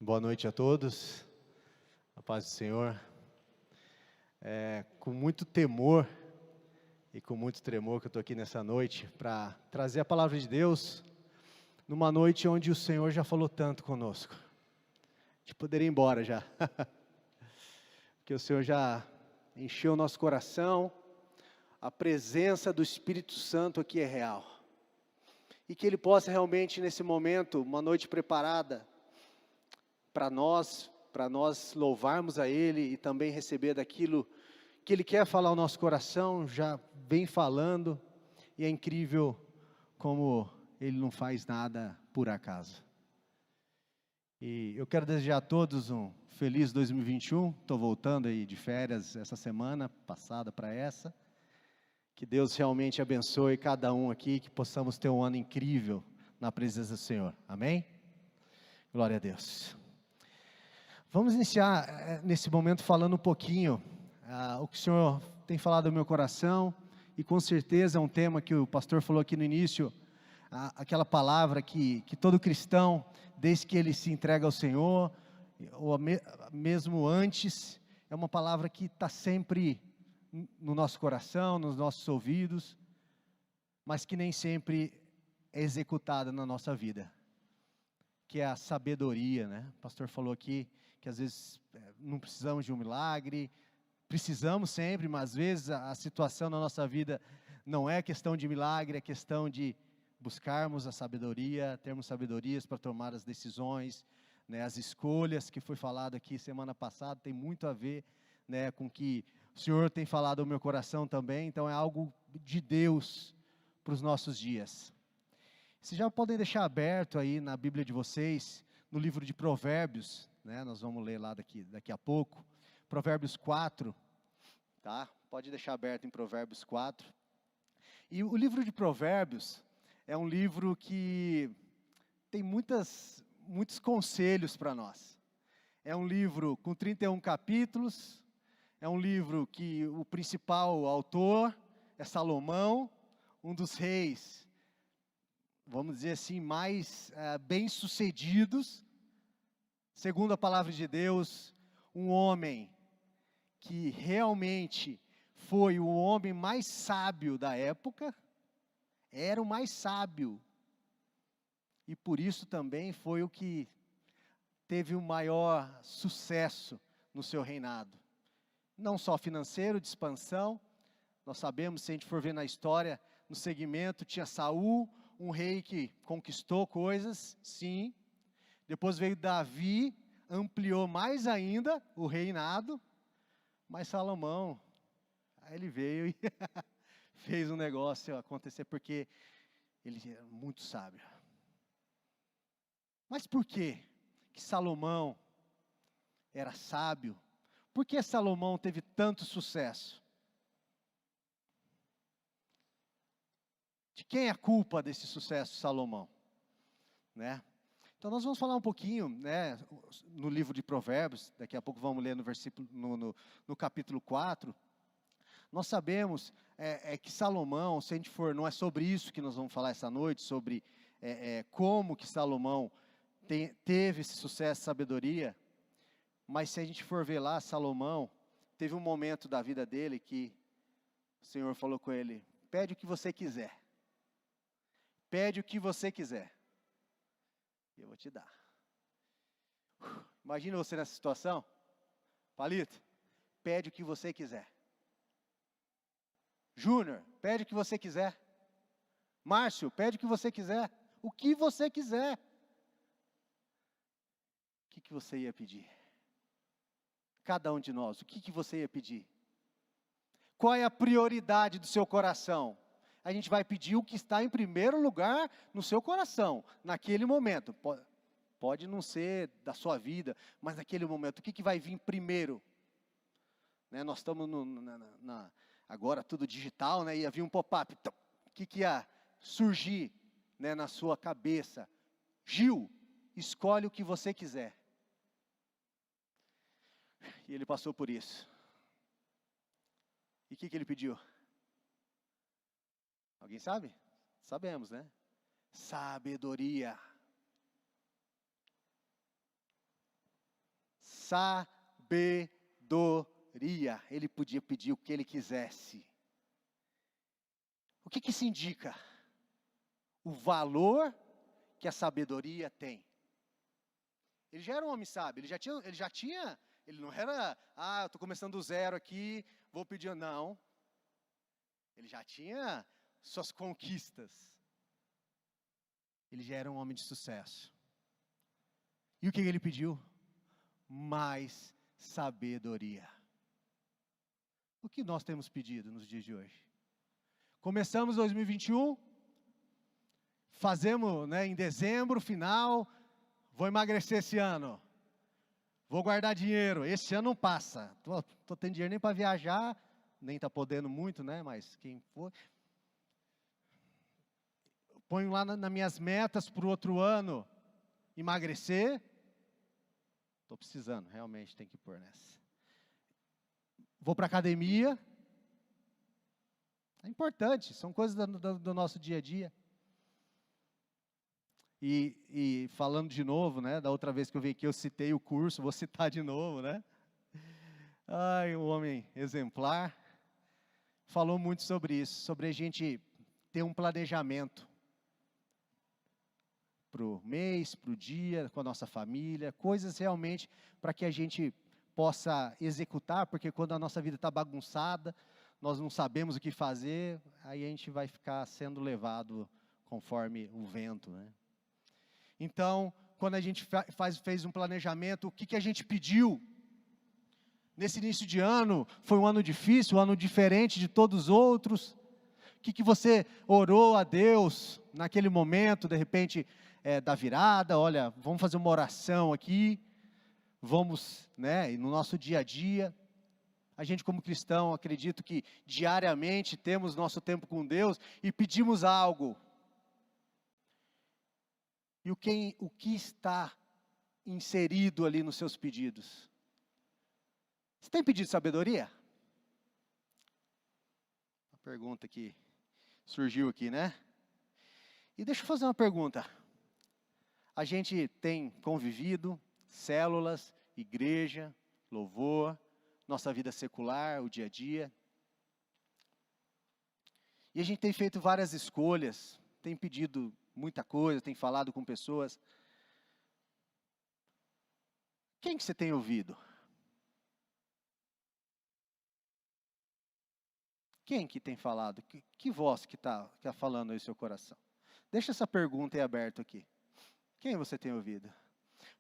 Boa noite a todos, a paz do Senhor. Com muito temor e com muito tremor que eu estou aqui nessa noite para trazer a palavra de Deus, numa noite onde o Senhor já falou tanto conosco. A gente poderia ir embora já, porque o Senhor já encheu o nosso coração, a presença do Espírito Santo aqui é real. E que Ele possa realmente nesse momento, uma noite preparada, para nós louvarmos a Ele e também receber daquilo que Ele quer falar ao nosso coração, já vem falando, e é incrível como Ele não faz nada por acaso. E eu quero desejar a todos um feliz 2021, estou voltando aí de férias essa semana, passada para essa, que Deus realmente abençoe cada um aqui, que possamos ter um ano incrível na presença do Senhor, amém? Glória a Deus. Vamos iniciar nesse momento falando um pouquinho o que o Senhor tem falado no meu coração, e com certeza é um tema que o pastor falou aqui no início, aquela palavra que todo cristão, desde que ele se entrega ao Senhor, ou mesmo antes, é uma palavra que está sempre no nosso coração, nos nossos ouvidos, mas que nem sempre é executada na nossa vida, que é a sabedoria, né? O pastor falou aqui que às vezes não precisamos de um milagre, precisamos sempre, mas às vezes a situação na nossa vida não é questão de milagre, é questão de buscarmos a sabedoria, termos sabedorias para tomar as decisões, né? As escolhas que foi falado aqui semana passada, tem muito a ver, né, com o que o Senhor tem falado ao meu coração também, então é algo de Deus para os nossos dias. Vocês já podem deixar aberto aí na Bíblia de vocês, no livro de Provérbios, né? Nós vamos ler lá daqui a pouco, Provérbios 4, tá? Pode deixar aberto em Provérbios 4. E o livro de Provérbios é um livro que tem muitos conselhos para nós. É um livro com 31 capítulos, é um livro que o principal autor é Salomão, um dos reis, vamos dizer assim, mais bem-sucedidos, segundo a palavra de Deus, um homem que realmente foi o homem mais sábio da época, era o mais sábio, e por isso também foi o que teve o maior sucesso no seu reinado, não só financeiro, de expansão. Nós sabemos, se a gente for ver na história, no segmento, tinha Saul, um rei que conquistou coisas, sim. Depois veio Davi, ampliou mais ainda o reinado. Mas Salomão, aí ele veio e fez um negócio acontecer, porque ele era muito sábio. Mas por que Salomão era sábio? Por que Salomão teve tanto sucesso? De quem é a culpa desse sucesso de Salomão? Né? Então nós vamos falar um pouquinho, né, no livro de Provérbios, daqui a pouco vamos ler no versículo, no capítulo 4, nós sabemos que Salomão, se a gente for, não é sobre isso que nós vamos falar essa noite, sobre como que Salomão teve esse sucesso e sabedoria, mas se a gente for ver lá, Salomão teve um momento da vida dele que o Senhor falou com ele: pede o que você quiser, pede o que você quiser, e eu vou te dar. Imagina você nessa situação, Palito, pede o que você quiser. Júnior, pede o que você quiser. Márcio, pede o que você quiser. O que você quiser. O que você ia pedir? Cada um de nós, o que você ia pedir? Qual é a prioridade do seu coração? A gente vai pedir o que está em primeiro lugar no seu coração, naquele momento. Pode não ser da sua vida, mas naquele momento, o que vai vir primeiro? Né, nós estamos agora tudo digital, né, ia vir um pop-up, o que ia surgir, né, na sua cabeça? Gil, escolhe o que você quiser. E ele passou por isso. E o que ele pediu? Alguém sabe? Sabemos, né? Sabedoria. sabedoria. Ele podia pedir o que ele quisesse. O que isso indica? O valor que a sabedoria tem. Ele já era um homem sábio, ele não era, eu estou começando do zero aqui, vou pedir, não. Ele já tinha suas conquistas. Ele já era um homem de sucesso. E o que ele pediu? Mais sabedoria. O que nós temos pedido nos dias de hoje? Começamos 2021, fazemos, em dezembro, final, vou emagrecer esse ano, vou guardar dinheiro, esse ano não passa, estou tendo dinheiro nem para viajar, nem está podendo muito, mas quem for. Ponho lá nas minhas metas para o outro ano, emagrecer, estou precisando, realmente tem que pôr nessa. Vou para a academia, é importante, são coisas do nosso dia a dia. E falando de novo, da outra vez que eu vim aqui eu citei o curso, vou citar de novo, um homem exemplar, falou muito sobre isso, sobre a gente ter um planejamento para o mês, para o dia, com a nossa família, coisas realmente para que a gente possa executar, porque quando a nossa vida está bagunçada, nós não sabemos o que fazer, aí a gente vai ficar sendo levado conforme o vento, Então, quando a gente fez um planejamento, o que a gente pediu? Nesse início de ano, foi um ano difícil, um ano diferente de todos os outros. O que você orou a Deus naquele momento, de repente, da virada? Olha, vamos fazer uma oração aqui, vamos, no nosso dia a dia. A gente como cristão, acredito que diariamente temos nosso tempo com Deus e pedimos algo. E o que está inserido ali nos seus pedidos? Você tem pedido sabedoria? Uma pergunta que surgiu aqui, E deixa eu fazer uma pergunta. A gente tem convivido, células, igreja, louvor, nossa vida secular, o dia a dia. E a gente tem feito várias escolhas, tem pedido muita coisa, tem falado com pessoas. Quem que você tem ouvido? Quem que tem falado? Que voz que está falando aí no seu coração? Deixa essa pergunta aí aberta aqui. Quem você tem ouvido?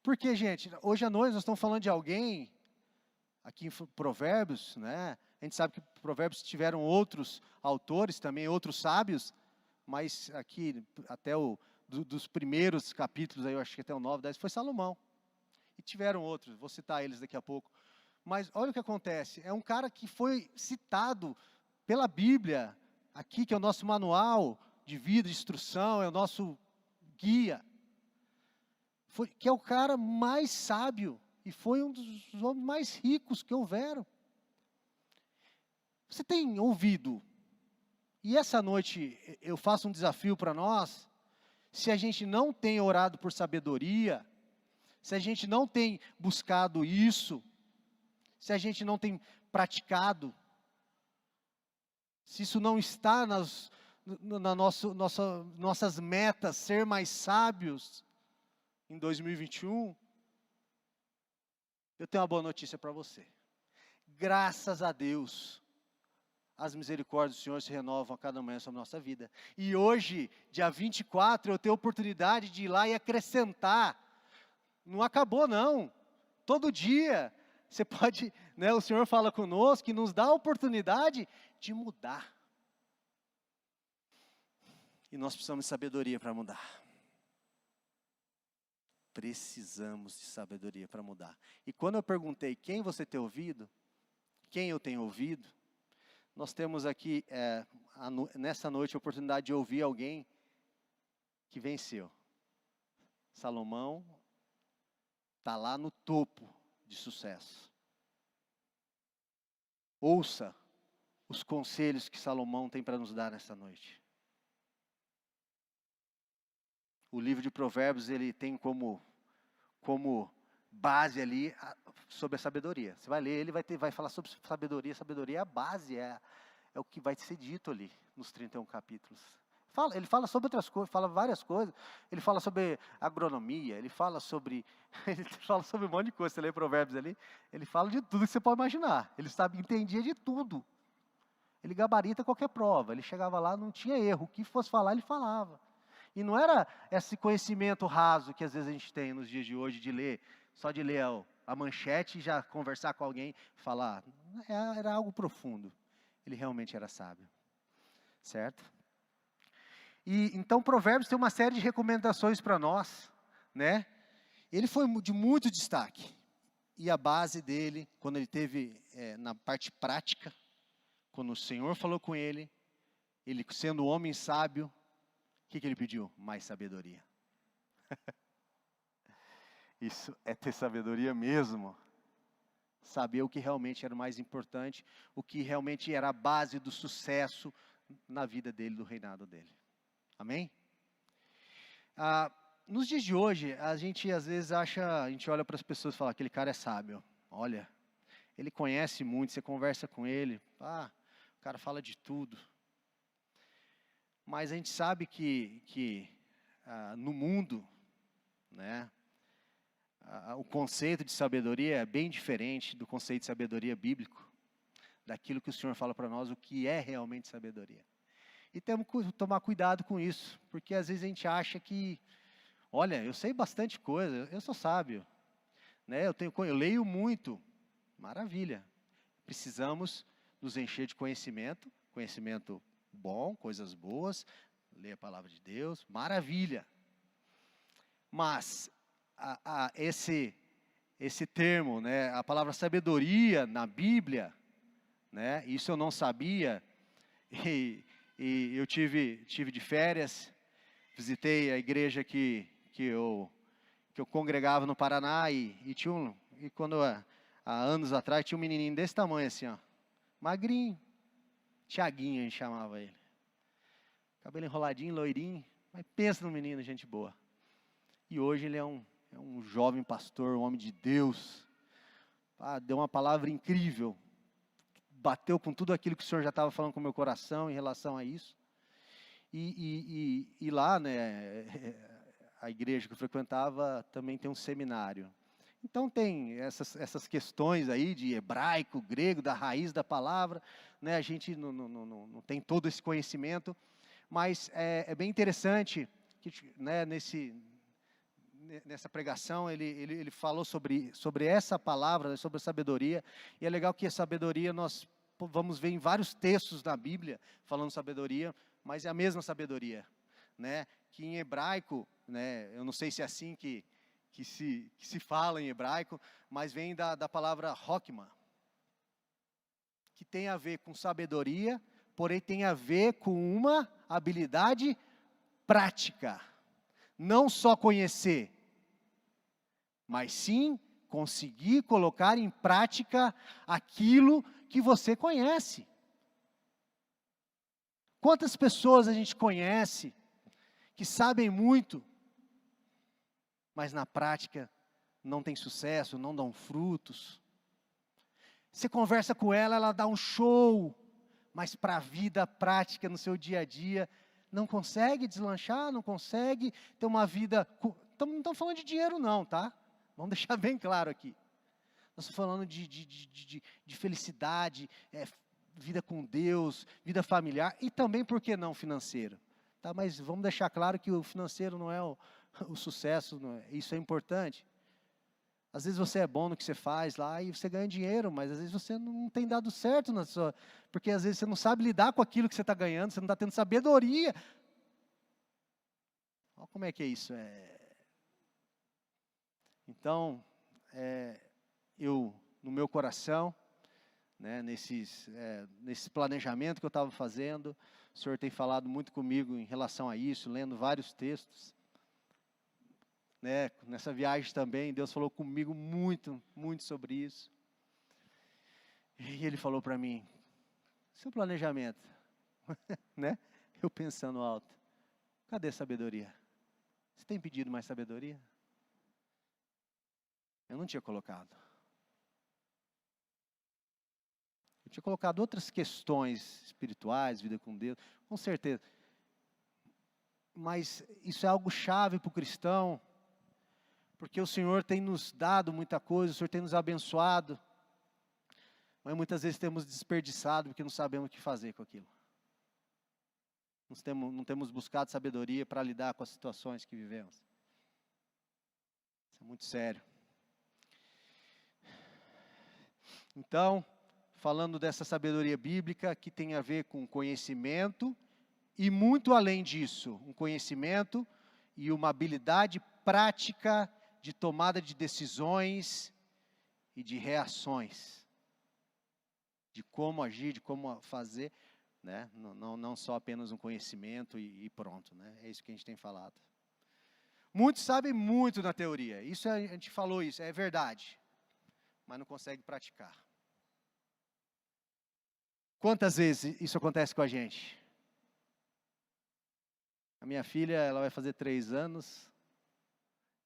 Porque, gente, hoje à noite nós estamos falando de alguém, aqui em Provérbios, A gente sabe que Provérbios tiveram outros autores também, outros sábios, mas aqui, até dos primeiros capítulos, aí eu acho que até o 9, 10, foi Salomão. E tiveram outros, vou citar eles daqui a pouco. Mas olha o que acontece, é um cara que foi citado pela Bíblia, aqui que é o nosso manual de vida, de instrução, é o nosso guia. Que é o cara mais sábio, e foi um dos homens mais ricos que houveram. Você tem ouvido? E essa noite eu faço um desafio para nós, se a gente não tem orado por sabedoria, se a gente não tem buscado isso, se a gente não tem praticado, se isso não está nas nossas metas, ser mais sábios em 2021, eu tenho uma boa notícia para você. Graças a Deus, as misericórdias do Senhor se renovam a cada manhã sobre a nossa vida. E hoje, dia 24, eu tenho a oportunidade de ir lá e acrescentar. Não acabou não. Todo dia, você pode, o Senhor fala conosco e nos dá a oportunidade de mudar. E nós precisamos de sabedoria para mudar. Precisamos de sabedoria para mudar. E quando eu perguntei quem você tem ouvido, quem eu tenho ouvido, nós temos aqui, nessa noite, a oportunidade de ouvir alguém que venceu. Salomão está lá no topo de sucesso. Ouça os conselhos que Salomão tem para nos dar nessa noite. O livro de Provérbios, ele tem como base ali sobre a sabedoria. Você vai ler, ele vai falar sobre sabedoria. Sabedoria é a base, é o que vai ser dito ali nos 31 capítulos. Ele fala sobre outras coisas, fala várias coisas. Ele fala sobre agronomia, ele fala sobre um monte de coisa. Você lê Provérbios ali, ele fala de tudo que você pode imaginar. Ele entendia de tudo. Ele gabarita qualquer prova. Ele chegava lá, não tinha erro. O que fosse falar, ele falava. E não era esse conhecimento raso que às vezes a gente tem nos dias de hoje, de ler, só de ler a manchete e já conversar com alguém, falar. Era algo profundo. Ele realmente era sábio. Certo? E então Provérbios tem uma série de recomendações para nós, né? Ele foi de muito destaque. E a base dele, quando ele teve na parte prática, quando o Senhor falou com ele sendo um homem sábio, o que ele pediu? Mais sabedoria. Isso é ter sabedoria mesmo. Saber o que realmente era o mais importante, o que realmente era a base do sucesso na vida dele, do reinado dele. Amém? Nos dias de hoje, a gente às vezes a gente olha para as pessoas e fala, aquele cara é sábio. Olha, ele conhece muito, você conversa com ele, o cara fala de tudo. Mas a gente sabe que no mundo, né, o conceito de sabedoria é bem diferente do conceito de sabedoria bíblico, daquilo que o Senhor fala para nós, o que é realmente sabedoria. E temos que tomar cuidado com isso, porque às vezes a gente acha que, olha, eu sei bastante coisa, eu sou sábio, né? Eu leio muito, maravilha. Precisamos nos encher de conhecimento bom, coisas boas, ler a palavra de Deus, maravilha. Mas esse termo, né, a palavra sabedoria na Bíblia, né, isso eu não sabia, e eu tive de férias, visitei a igreja que eu congregava no Paraná, e quando há anos atrás tinha um menininho desse tamanho assim, ó, magrinho, Tiaguinho a gente chamava ele, cabelo enroladinho, loirinho, mas pensa no menino, gente boa. E hoje ele é um jovem pastor, um homem de Deus, deu uma palavra incrível, bateu com tudo aquilo que o Senhor já estava falando com o meu coração em relação a isso. E lá, né, a igreja que eu frequentava também tem um seminário. Então tem essas questões aí de hebraico, grego, da raiz da palavra, né, a gente não tem todo esse conhecimento, mas é bem interessante que, né, nessa pregação ele falou sobre essa palavra, sobre a sabedoria, e é legal que a sabedoria nós vamos ver em vários textos da Bíblia falando sabedoria, mas é a mesma sabedoria, né? Que em hebraico, né? Eu não sei se é assim que se fala em hebraico, mas vem da palavra hokmah, que tem a ver com sabedoria, porém tem a ver com uma habilidade prática. Não só conhecer, mas sim conseguir colocar em prática aquilo que você conhece. Quantas pessoas a gente conhece que sabem muito, mas na prática não tem sucesso, não dão frutos. Você conversa com ela, ela dá um show, mas para a vida prática, no seu dia a dia, não consegue deslanchar, não consegue ter uma vida. Não estamos falando de dinheiro não, tá? Vamos deixar bem claro aqui. Nós estamos falando de felicidade, vida com Deus, vida familiar e também, por que não, financeiro. Tá? Mas vamos deixar claro que o financeiro não é o sucesso, isso é importante. Às vezes você é bom no que você faz lá e você ganha dinheiro, mas às vezes você não tem dado certo porque às vezes você não sabe lidar com aquilo que você está ganhando, você não está tendo sabedoria. Olha como é que é isso. Então, eu, no meu coração, né, nesse planejamento que eu estava fazendo, o Senhor tem falado muito comigo em relação a isso, lendo vários textos. Né, nessa viagem também, Deus falou comigo muito, muito sobre isso. E Ele falou para mim, seu planejamento, né? Eu pensando alto, cadê a sabedoria? Você tem pedido mais sabedoria? Eu não tinha colocado. Eu tinha colocado outras questões espirituais, vida com Deus, com certeza. Mas isso é algo chave para o cristão, porque o Senhor tem nos dado muita coisa, o Senhor tem nos abençoado, mas muitas vezes temos desperdiçado porque não sabemos o que fazer com aquilo. Não temos buscado sabedoria para lidar com as situações que vivemos. Isso é muito sério. Então, falando dessa sabedoria bíblica, que tem a ver com conhecimento, e muito além disso, um conhecimento e uma habilidade prática de tomada de decisões e de reações. De como agir, de como fazer, né? Não só apenas um conhecimento e pronto, né? É isso que a gente tem falado. Muitos sabem muito na teoria, isso a gente falou isso, é verdade, mas não consegue praticar. Quantas vezes isso acontece com a gente? A minha filha, ela vai fazer 3 anos,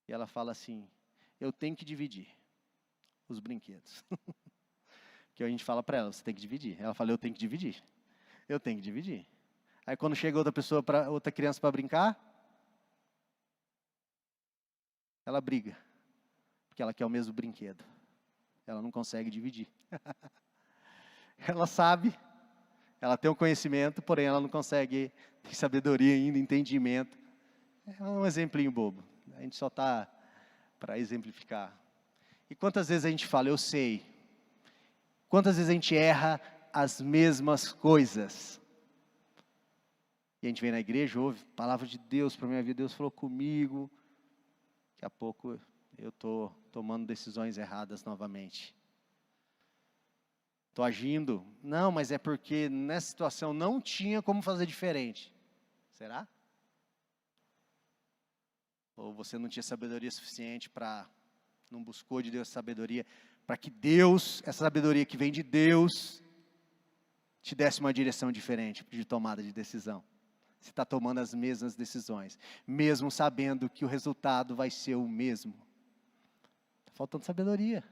e ela fala assim, eu tenho que dividir os brinquedos. Que a gente fala para ela, você tem que dividir. Ela fala, eu tenho que dividir. Eu tenho que dividir. Aí quando chega outra criança para brincar, ela briga. Porque ela quer o mesmo brinquedo. Ela não consegue dividir. Ela sabe, ela tem o conhecimento, porém ela não consegue ter sabedoria ainda, entendimento. É um exemplinho bobo. A gente só está para exemplificar. E quantas vezes a gente fala, eu sei. Quantas vezes a gente erra as mesmas coisas? E a gente vem na igreja, ouve palavra de Deus para a minha vida, Deus falou comigo. Daqui a pouco eu estou tomando decisões erradas novamente. Estou agindo. Não, mas é porque nessa situação não tinha como fazer diferente. Será? Ou você não tinha sabedoria suficiente para, não buscou de Deus sabedoria, para que Deus, essa sabedoria que vem de Deus, te desse uma direção diferente de tomada de decisão. Você está tomando as mesmas decisões, mesmo sabendo que o resultado vai ser o mesmo. Está faltando sabedoria.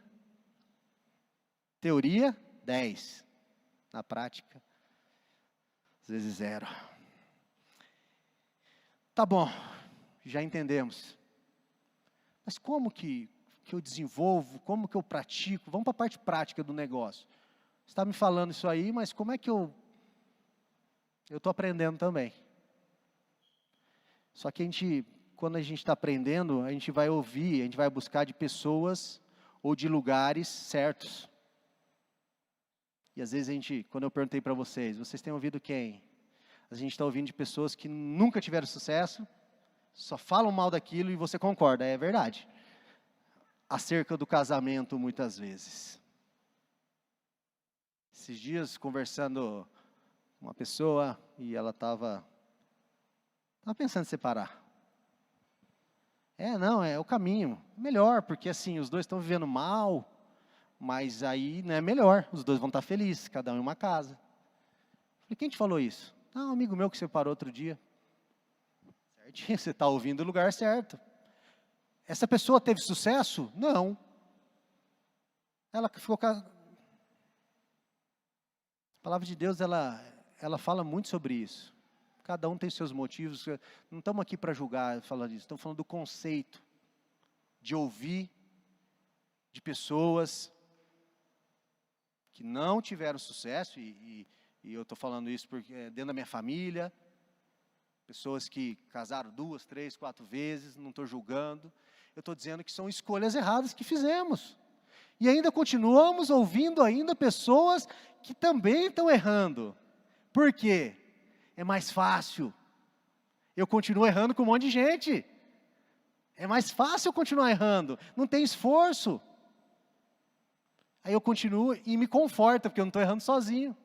Teoria, 10. Na prática, às vezes 0. Tá bom, já entendemos. Mas como que eu desenvolvo, como que eu pratico? Vamos para a parte prática do negócio. Você está me falando isso aí, mas como é que eu estou aprendendo também. Só que quando a gente está aprendendo, a gente vai ouvir, a gente vai buscar de pessoas ou de lugares certos. E às vezes quando eu perguntei para vocês têm ouvido quem? A gente está ouvindo de pessoas que nunca tiveram sucesso, só falam mal daquilo e você concorda, é verdade. Acerca do casamento, muitas vezes. Esses dias, conversando com uma pessoa, e ela estava pensando em separar. Não, é o caminho. Melhor, porque assim, os dois estão vivendo mal, mas aí não é melhor, os dois vão estar felizes, cada um em uma casa. Falei, quem te falou isso? Um amigo meu que separou outro dia. Certinho, você está ouvindo o lugar certo. Essa pessoa teve sucesso? Não. Ela ficou... A palavra de Deus, ela fala muito sobre isso. Cada um tem seus motivos. Não estamos aqui para julgar falando disso. Estamos falando do conceito de ouvir de pessoas que não tiveram sucesso. E eu estou falando isso porque dentro da minha família. Pessoas que casaram 2, 3, 4 vezes. Não estou julgando. Eu estou dizendo que são escolhas erradas que fizemos. E ainda continuamos ouvindo ainda pessoas que também estão errando. Por quê? É mais fácil. Eu continuo errando com um monte de gente. É mais fácil eu continuar errando. Não tem esforço. Aí eu continuo e me conforta, porque eu não estou errando sozinho.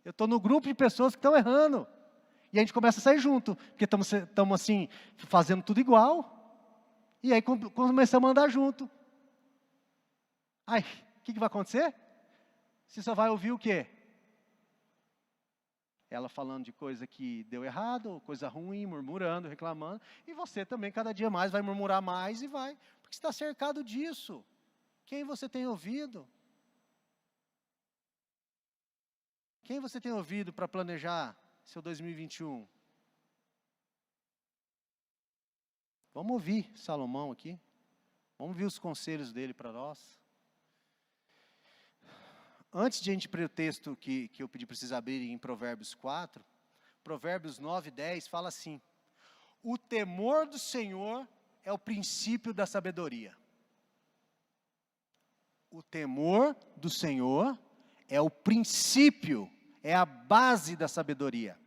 Eu estou no grupo de pessoas que estão errando. E a gente começa a sair junto, porque estamos assim, fazendo tudo igual. E aí começamos a andar junto. Ai, o que vai acontecer? Você só vai ouvir o quê? Ela falando de coisa que deu errado, coisa ruim, murmurando, reclamando. E você também, cada dia mais, vai murmurar mais e vai. Porque você está cercado disso. Quem você tem ouvido? Quem você tem ouvido para planejar seu 2021? Vamos ouvir Salomão aqui. Vamos ouvir os conselhos dele para nós. Antes de a gente ir para o texto que eu pedi para vocês abrirem em Provérbios 4, Provérbios 9 e 10 fala assim: o temor do Senhor é o princípio da sabedoria. O temor do Senhor é o princípio, é a base da sabedoria.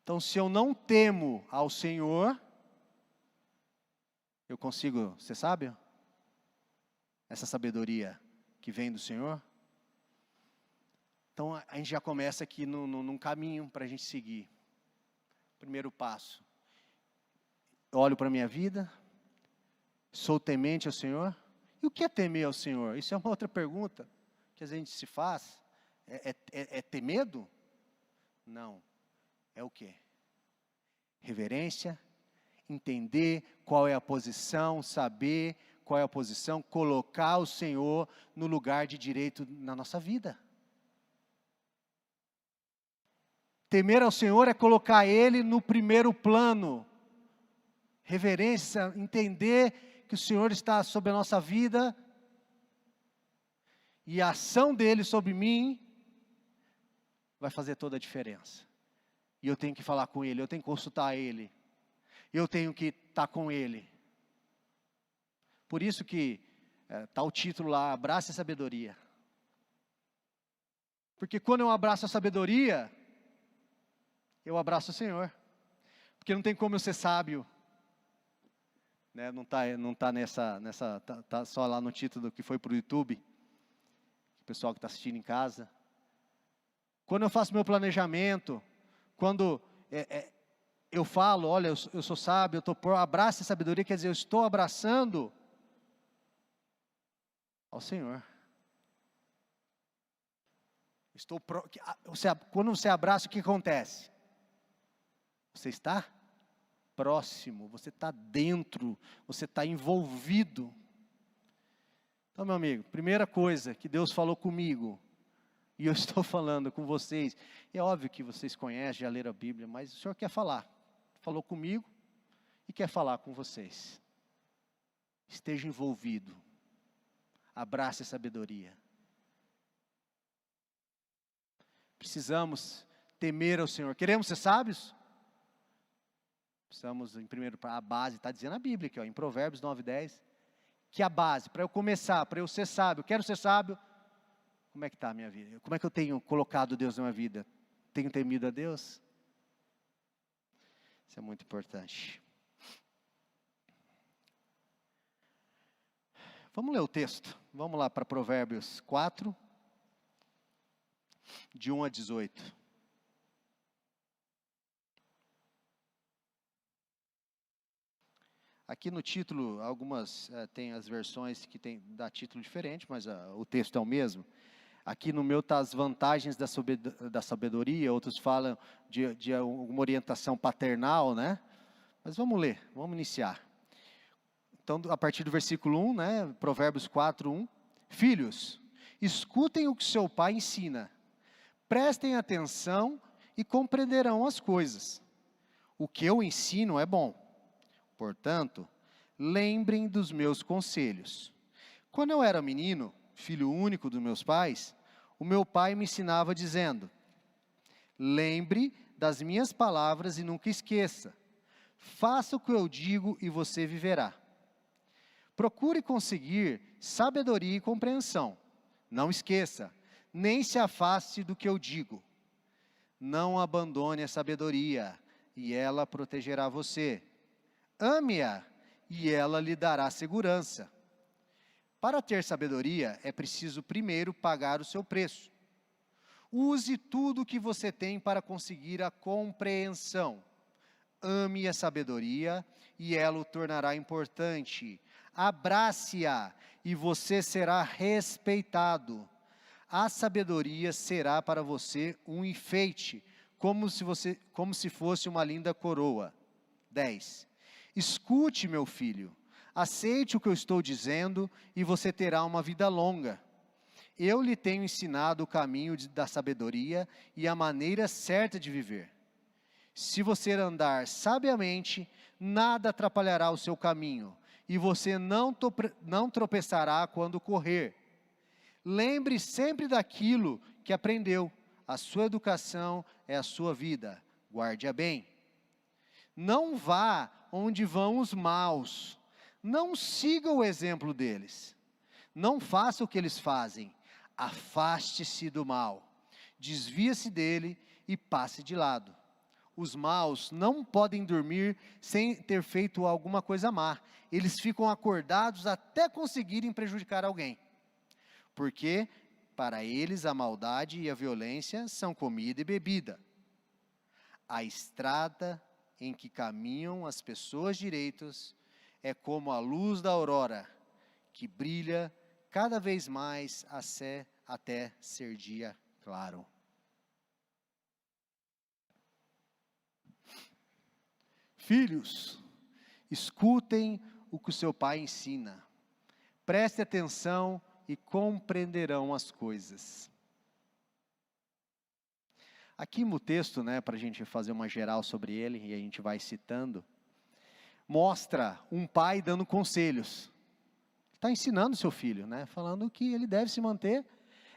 Então, se eu não temo ao Senhor, eu consigo ser sábio? Essa sabedoria que vem do Senhor? Então, a gente já começa aqui num caminho para a gente seguir. Primeiro passo. Eu olho para a minha vida, sou temente ao Senhor. E o que é temer ao Senhor? Isso é uma outra pergunta que a gente se faz. É ter medo? Não. É o quê? Reverência, entender qual é a posição, saber qual é a posição, colocar o Senhor no lugar de direito na nossa vida. Temer ao Senhor é colocar Ele no primeiro plano. Reverência, entender que o Senhor está sobre a nossa vida e a ação dEle sobre mim vai fazer toda a diferença. E eu tenho que falar com Ele, eu tenho que consultar Ele, eu tenho que estar com Ele. Por isso que está o título lá, Abrace a Sabedoria. Porque quando eu abraço a sabedoria, eu abraço o Senhor. Porque não tem como eu ser sábio. Né? Não tá nessa tá só lá no título que foi para o YouTube. O pessoal que está assistindo em casa. Quando eu faço meu planejamento, quando eu falo, olha, eu sou sábio, abraço a sabedoria, quer dizer, eu estou abraçando ao Senhor. Quando você abraça, o que acontece? Você está próximo, você está dentro, você está envolvido. Então, meu amigo, primeira coisa que Deus falou comigo, e eu estou falando com vocês, é óbvio que vocês conhecem, já leram a Bíblia, mas o Senhor quer falar. Falou comigo e quer falar com vocês. Esteja envolvido. Abrace a sabedoria. Precisamos temer ao Senhor. Queremos ser sábios? Precisamos, em primeiro, a base, está dizendo a Bíblia aqui, ó, em Provérbios 9, 10, que a base, para eu começar, para eu ser sábio, quero ser sábio, como é que está a minha vida? Como é que eu tenho colocado Deus na minha vida? Tenho temido a Deus? Isso é muito importante. Vamos ler o texto. Vamos lá para Provérbios 4, de 1 a 18. Aqui no título, tem as versões que dá título diferente, mas o texto é o mesmo. Aqui no meu está as vantagens da sabedoria, outros falam de uma orientação paternal, né? Mas vamos ler, vamos iniciar. Então, a partir do versículo 1, né? Provérbios 4, 1. Filhos, escutem o que seu pai ensina. Prestem atenção e compreenderão as coisas. O que eu ensino é bom. Portanto, lembrem dos meus conselhos. Quando eu era menino, filho único dos meus pais, o meu pai me ensinava dizendo: lembre das minhas palavras e nunca esqueça. Faça o que eu digo e você viverá. Procure conseguir sabedoria e compreensão. Não esqueça, nem se afaste do que eu digo. Não abandone a sabedoria, e ela protegerá você. Ame-a, e ela lhe dará segurança. Para ter sabedoria, é preciso primeiro pagar o seu preço. Use tudo o que você tem para conseguir a compreensão. Ame a sabedoria, e ela o tornará importante. Abrace-a, e você será respeitado. A sabedoria será para você um enfeite, como se fosse uma linda coroa. 10. Escute, meu filho, Aceite o que eu estou dizendo e você terá uma vida longa. Eu lhe tenho ensinado o caminho da sabedoria e a maneira certa de viver. Se você andar sabiamente, nada atrapalhará o seu caminho, e você não tropeçará quando correr. Lembre sempre daquilo que aprendeu. A sua educação é a sua vida. Guarde-a bem. Não vá onde vão os maus. Não siga o exemplo deles. Não faça o que eles fazem. Afaste-se do mal. Desvie-se dele e passe de lado. Os maus não podem dormir sem ter feito alguma coisa má. Eles ficam acordados até conseguirem prejudicar alguém. Porque, para eles, a maldade e a violência são comida e bebida. A estrada em que caminham as pessoas direitas é como a luz da aurora, que brilha cada vez mais até ser dia claro. Filhos, escutem o que o seu pai ensina. Preste atenção e compreenderão as coisas. Aqui no texto, para a gente fazer uma geral sobre ele, e a gente vai citando, mostra um pai dando conselhos. Está ensinando seu filho, falando que ele deve se manter.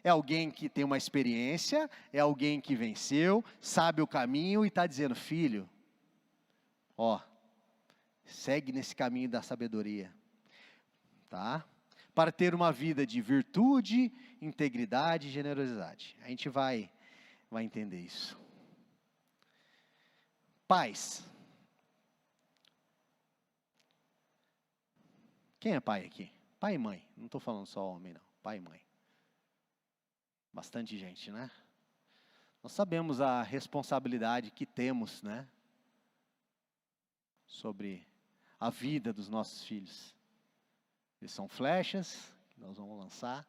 É alguém que tem uma experiência, é alguém que venceu, sabe o caminho e está dizendo, filho, segue nesse caminho da sabedoria, tá? Para ter uma vida de virtude, integridade e generosidade. A gente vai entender isso. Pais. Quem é pai aqui? Pai e mãe. Não estou falando só homem, não. Pai e mãe. Bastante gente, Nós sabemos a responsabilidade que temos, sobre a vida dos nossos filhos. Eles são flechas que nós vamos lançar.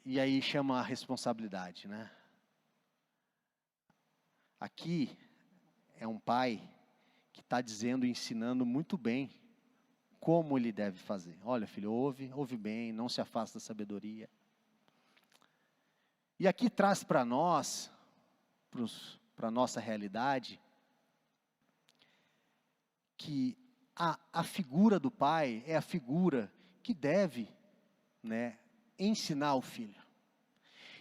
E aí chama a responsabilidade, Aqui é um pai que está dizendo, ensinando muito bem como ele deve fazer. Olha, filho, ouve bem, não se afasta da sabedoria. E aqui traz para nós, para a nossa realidade, que a figura do pai é a figura que deve, ensinar o filho.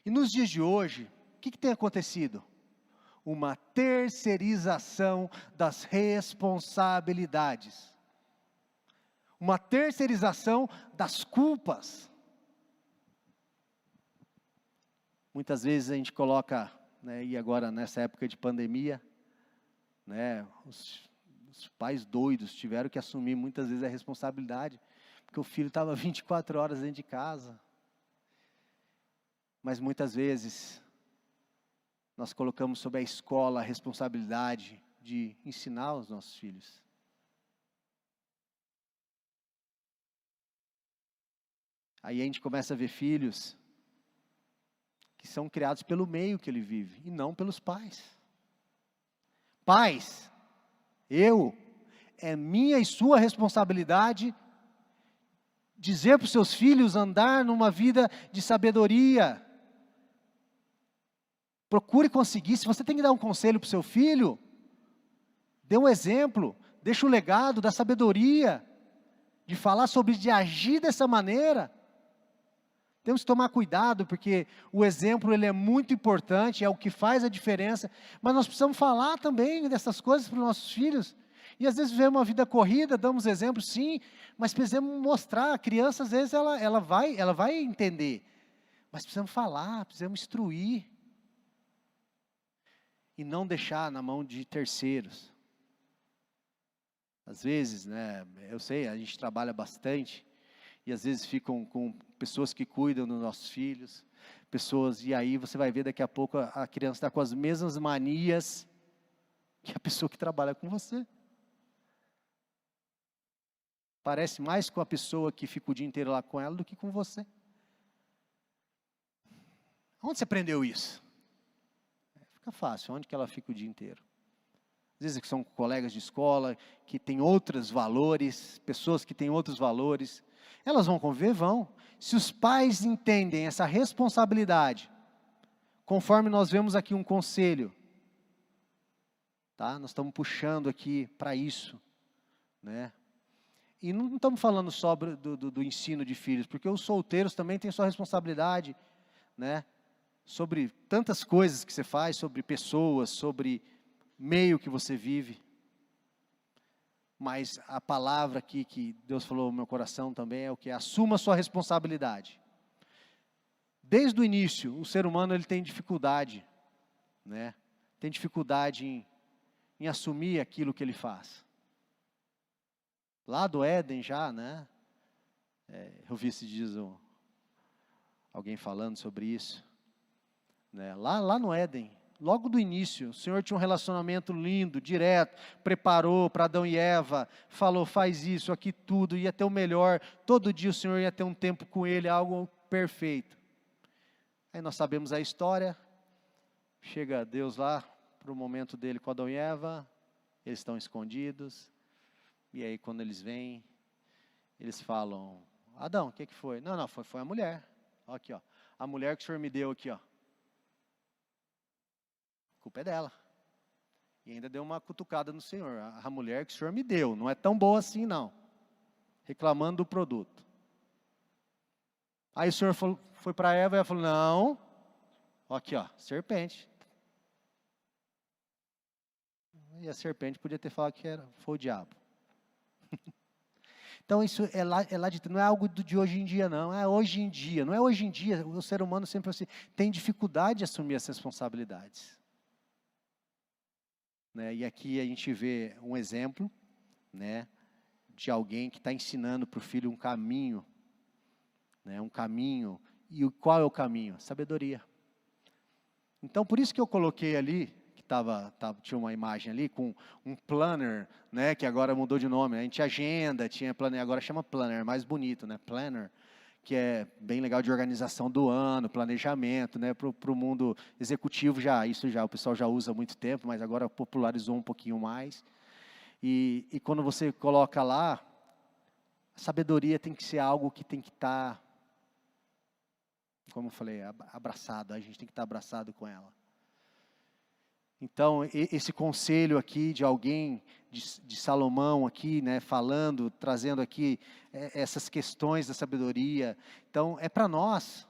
E nos dias de hoje, o que tem acontecido? Uma terceirização das responsabilidades. Uma terceirização das culpas. Muitas vezes a gente coloca, e agora nessa época de pandemia, os pais doidos tiveram que assumir muitas vezes a responsabilidade, porque o filho estava 24 horas dentro de casa. Mas muitas vezes, nós colocamos sobre a escola a responsabilidade de ensinar os nossos filhos. Aí a gente começa a ver filhos que são criados pelo meio que ele vive, e não pelos pais. Pais, é minha e sua responsabilidade dizer para os seus filhos andar numa vida de sabedoria. Procure conseguir. Se você tem que dar um conselho para o seu filho, dê um exemplo, deixa o legado da sabedoria, de falar sobre, de agir dessa maneira. Temos que tomar cuidado, porque o exemplo ele é muito importante, é o que faz a diferença, mas nós precisamos falar também dessas coisas para os nossos filhos. E às vezes vivemos uma vida corrida, damos exemplos sim, mas precisamos mostrar. A criança às vezes ela vai entender, mas precisamos falar, precisamos instruir. E não deixar na mão de terceiros. Às vezes, eu sei, a gente trabalha bastante, e às vezes ficam com pessoas que cuidam dos nossos filhos, e aí você vai ver daqui a pouco a criança está com as mesmas manias que a pessoa que trabalha com você. Parece mais com a pessoa que fica o dia inteiro lá com ela do que com você. Onde você aprendeu isso? Fica fácil, onde que ela fica o dia inteiro? vezes que são colegas de escola, que têm outros valores, pessoas que têm outros valores, elas vão conviver? Vão. Se os pais entendem essa responsabilidade, conforme nós vemos aqui um conselho, tá? Nós estamos puxando aqui para isso, né? E não estamos falando só do ensino de filhos, porque os solteiros também têm sua responsabilidade, né? Sobre tantas coisas que você faz, sobre pessoas, sobre meio que você vive. Mas a palavra aqui que Deus falou no meu coração também é o que? Assuma a sua responsabilidade. Desde o início, o ser humano ele tem dificuldade, né? Tem dificuldade em assumir aquilo que ele faz. Lá do Éden já, né? Eu vi esses dias alguém falando sobre isso. Né? Lá no Éden, logo do início, o Senhor tinha um relacionamento lindo, direto, preparou para Adão e Eva, falou, faz isso, aqui tudo, ia ter o melhor, todo dia o Senhor ia ter um tempo com ele, algo perfeito. Aí nós sabemos a história, chega Deus lá, para o momento dele com Adão e Eva, eles estão escondidos, e aí quando eles vêm, eles falam, Adão, o que foi? Não, foi a mulher, ó, aqui ó, a mulher que o Senhor me deu aqui ó, a culpa é dela. E ainda deu uma cutucada no Senhor, a mulher que o Senhor me deu, não é tão boa assim não, reclamando do produto. Aí o Senhor foi para Eva e ela falou, não, ó, aqui ó, serpente. E a serpente podia ter falado que foi o diabo. Então isso é lá de, não é algo de hoje em dia não, é hoje em dia. Não é hoje em dia, o ser humano sempre assim, tem dificuldade de assumir as responsabilidades. Né? E aqui a gente vê um exemplo, né, de alguém que está ensinando para o filho um caminho. Né, um caminho. E qual é o caminho? Sabedoria. Então por isso que eu coloquei ali, tinha uma imagem ali com um planner, né, que agora mudou de nome. A gente agenda, tinha planner, agora chama planner, mais bonito, né, planner, que é bem legal de organização do ano, planejamento, né, para o mundo executivo o pessoal já usa há muito tempo, mas agora popularizou um pouquinho mais. E quando você coloca lá, a sabedoria tem que ser algo que tem que estar, como eu falei, abraçado, a gente tem que estar abraçado com ela. Então, esse conselho aqui de alguém, de Salomão aqui, né, falando, trazendo aqui essas questões da sabedoria. Então, é para nós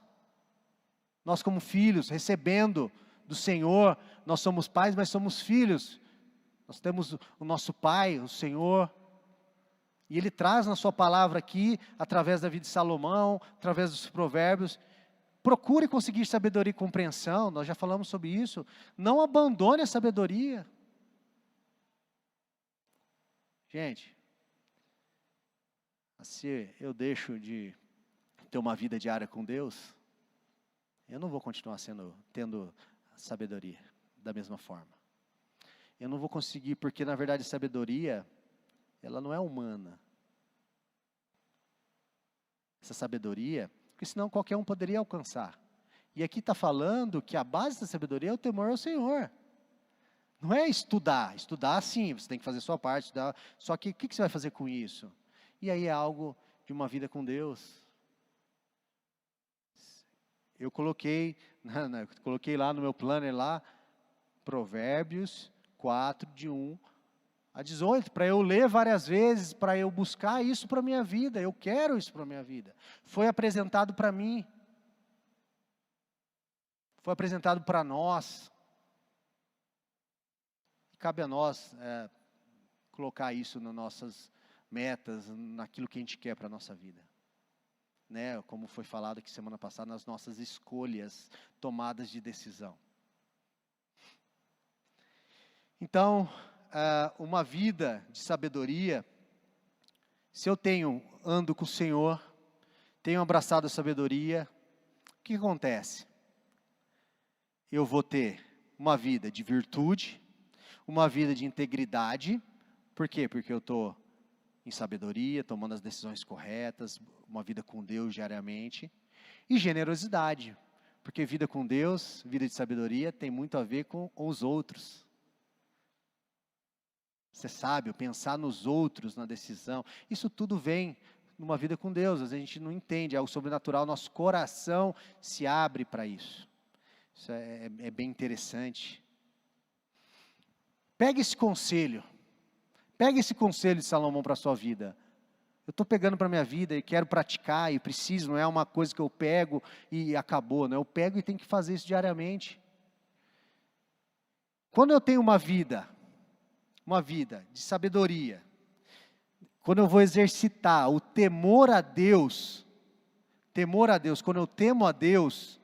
como filhos, recebendo do Senhor, nós somos pais, mas somos filhos. Nós temos o nosso Pai, o Senhor, e Ele traz na sua palavra aqui, através da vida de Salomão, através dos provérbios. Procure conseguir sabedoria e compreensão, nós já falamos sobre isso. Não abandone a sabedoria. Gente, se eu deixo de ter uma vida diária com Deus, eu não vou continuar tendo sabedoria da mesma forma. Eu não vou conseguir, porque na verdade a sabedoria, ela não é humana. Essa sabedoria, porque senão qualquer um poderia alcançar. E aqui está falando que a base da sabedoria é o temor ao Senhor. Não é estudar. Estudar sim, você tem que fazer a sua parte, estudar. Só que o que você vai fazer com isso? E aí é algo de uma vida com Deus. Eu coloquei lá no meu planner lá, Provérbios 4, de 1 a 18, para eu ler várias vezes, para eu buscar isso para a minha vida. Eu quero isso para a minha vida. Foi apresentado para mim. Foi apresentado para nós. Cabe a nós colocar isso nas nossas metas, naquilo que a gente quer para a nossa vida. Né? Como foi falado aqui semana passada, nas nossas escolhas, tomadas de decisão. Então, uma vida de sabedoria, se eu ando com o Senhor, tenho abraçado a sabedoria, o que acontece? Eu vou ter uma vida de virtude, uma vida de integridade. Por quê? Porque eu estou em sabedoria, tomando as decisões corretas, uma vida com Deus diariamente. E generosidade, porque vida com Deus, vida de sabedoria, tem muito a ver com os outros. ser sábio, pensar nos outros na decisão. Isso tudo vem numa vida com Deus. Às vezes a gente não entende, é algo sobrenatural, nosso coração se abre para isso. Isso é bem interessante. Pega esse conselho de Salomão para a sua vida. Eu estou pegando para a minha vida e quero praticar e preciso, não é uma coisa que eu pego e acabou, não. Eu pego e tenho que fazer isso diariamente. Quando eu tenho uma vida de sabedoria, quando eu vou exercitar o temor a Deus, quando eu temo a Deus,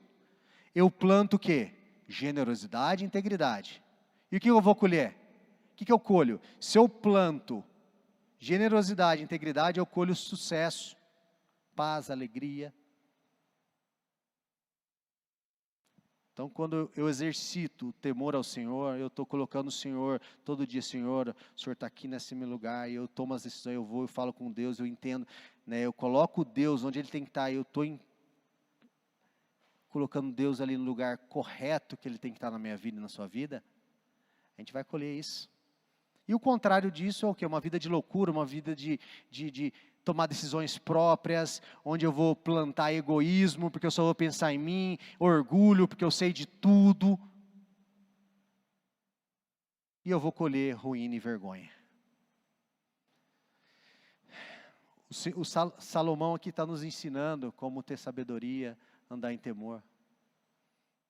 eu planto o quê? Generosidade e integridade. E o que eu vou colher? O que eu colho? Se eu planto generosidade e integridade, eu colho sucesso, paz, alegria. Então, quando eu exercito o temor ao Senhor, eu estou colocando o Senhor, todo dia, Senhor, o Senhor está aqui nesse meu lugar, e eu tomo as decisões, eu vou, eu falo com Deus, eu entendo, né, eu coloco Deus onde Ele tem que estar, eu estou colocando Deus ali no lugar correto que Ele tem que estar na minha vida e na sua vida, a gente vai colher isso. E o contrário disso é o quê? Uma vida de loucura, uma vida de tomar decisões próprias, onde eu vou plantar egoísmo, porque eu só vou pensar em mim, orgulho, porque eu sei de tudo. E eu vou colher ruína e vergonha. O Salomão aqui está nos ensinando como ter sabedoria, andar em temor,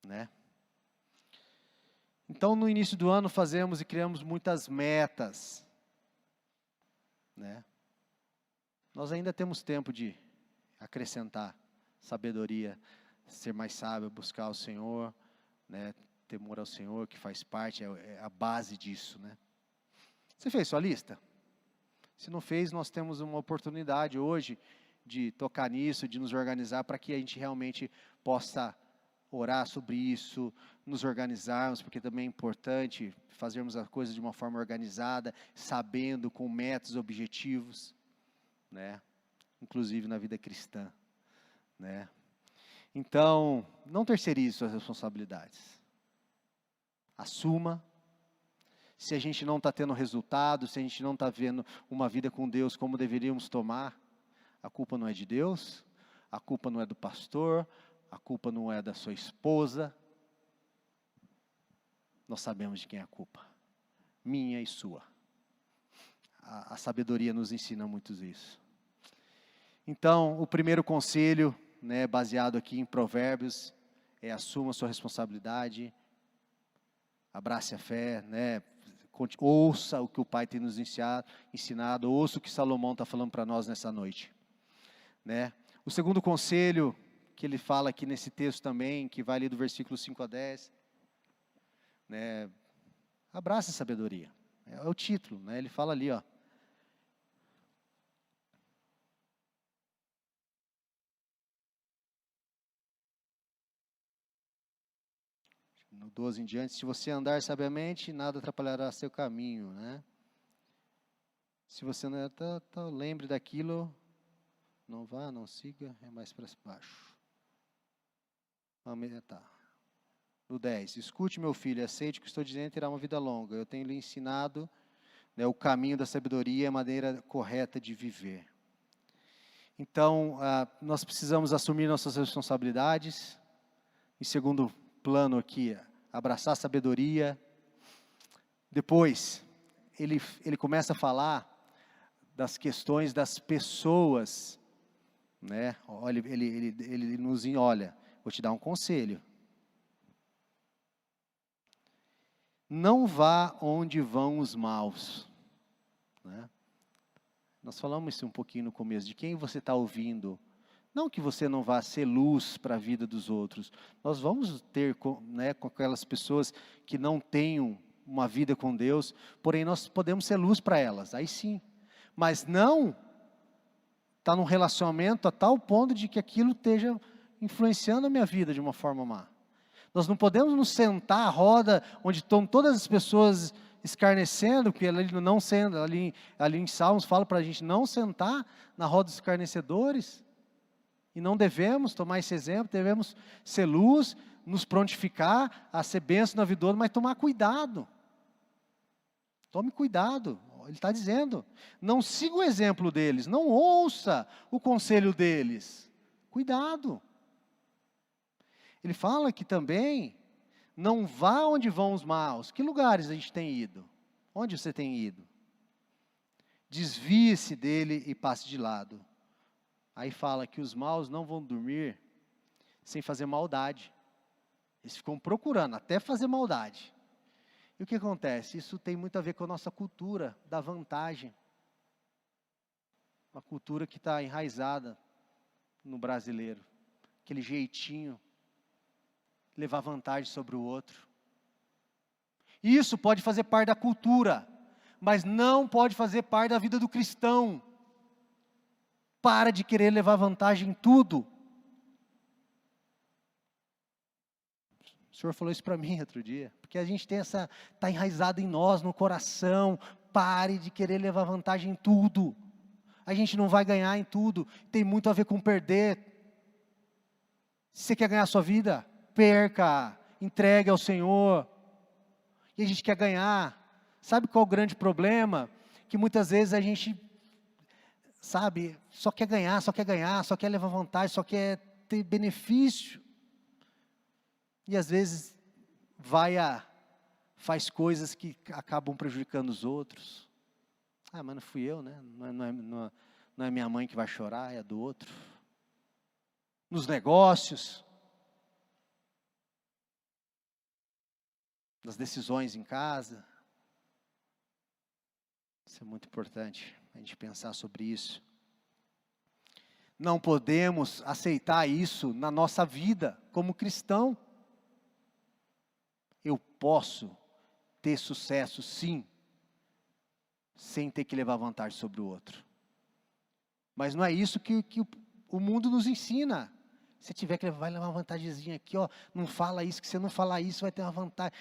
né? Então, no início do ano, fazemos e criamos muitas metas, né? Nós ainda temos tempo de acrescentar sabedoria, ser mais sábio, buscar o Senhor, né? Temor ao Senhor, que faz parte, é a base disso, né? Você fez sua lista? Se não fez, nós temos uma oportunidade hoje de tocar nisso, de nos organizar para que a gente realmente possa orar sobre isso, nos organizarmos, porque também é importante fazermos as coisas de uma forma organizada, sabendo, com métodos objetivos, né? Inclusive na vida cristã, né? Então, não terceirize suas responsabilidades. Assuma. Se a gente não está tendo resultado, se a gente não está vendo uma vida com Deus como deveríamos tomar, a culpa não é de Deus, a culpa não é do pastor, a culpa não é da sua esposa. Nós sabemos de quem é a culpa. Minha e sua. A sabedoria nos ensina muito isso. Então, o primeiro conselho, né, baseado aqui em Provérbios, é assuma a sua responsabilidade, abrace a fé, né, ouça o que o Pai tem nos ensinado, ouça o que Salomão está falando para nós nessa noite, né. O segundo conselho que ele fala aqui nesse texto também, que vai ali do versículo 5 a 10, né, abraça a sabedoria, é o título, né, ele fala ali, ó. No 12 em diante, se você andar sabiamente, nada atrapalhará seu caminho, né? Se você não lembre daquilo, não vá, não siga, é mais para baixo. Tá. No 10, escute meu filho, aceite o que estou dizendo e terá uma vida longa. Eu tenho lhe ensinado, né, o caminho da sabedoria e a maneira correta de viver. Então, nós precisamos assumir nossas responsabilidades. Em segundo plano aqui, abraçar a sabedoria. Depois, ele começa a falar das questões das pessoas, né? Olha, ele nos olha, vou te dar um conselho. Não vá onde vão os maus, né? Nós falamos isso um pouquinho no começo, de quem você está ouvindo. Não que você não vá ser luz para a vida dos outros. Nós vamos ter, né, com aquelas pessoas que não tenham uma vida com Deus, porém nós podemos ser luz para elas, aí sim. Mas não estar num relacionamento a tal ponto de que aquilo esteja influenciando a minha vida de uma forma má. Nós não podemos nos sentar à roda onde estão todas as pessoas escarnecendo, porque ali em Salmos fala para a gente não sentar na roda dos escarnecedores. E não devemos tomar esse exemplo, devemos ser luz, nos prontificar a ser bênção na vida do outro, mas tomar cuidado. Tome cuidado Ele está dizendo, não siga o exemplo deles, não ouça o conselho deles. Cuidado. Ele fala que também, não vá onde vão os maus. Que lugares a gente tem ido? Onde você tem ido? Desvie-se dele e passe de lado. Aí fala que os maus não vão dormir sem fazer maldade. Eles ficam procurando até fazer maldade. E o que acontece? Isso tem muito a ver com a nossa cultura da vantagem. Uma cultura que está enraizada no brasileiro. Aquele jeitinho, levar vantagem sobre o outro. Isso pode fazer parte da cultura, mas não pode fazer parte da vida do cristão. Para de querer levar vantagem em tudo. O Senhor falou isso para mim outro dia, porque a gente tem está enraizado em nós, no coração. Pare de querer levar vantagem em tudo. A gente não vai ganhar em tudo, tem muito a ver com perder. Se você quer ganhar a sua vida, perca, entregue ao Senhor. E a gente quer ganhar. Sabe qual é o grande problema? Que muitas vezes a gente, só quer ganhar, só quer levar vantagem, só quer ter benefício. E às vezes faz coisas que acabam prejudicando os outros. Mas não fui eu, né? Não é minha mãe que vai chorar, é do outro. Nos negócios, nas decisões em casa. Isso é muito importante, a gente pensar sobre isso. Não podemos aceitar isso na nossa vida como cristão. Eu posso ter sucesso, sim, sem ter que levar vantagem sobre o outro. Mas não é isso que o mundo nos ensina. Se tiver que vai levar uma vantagemzinha aqui, não fala isso, que se não falar isso vai ter uma vantagem.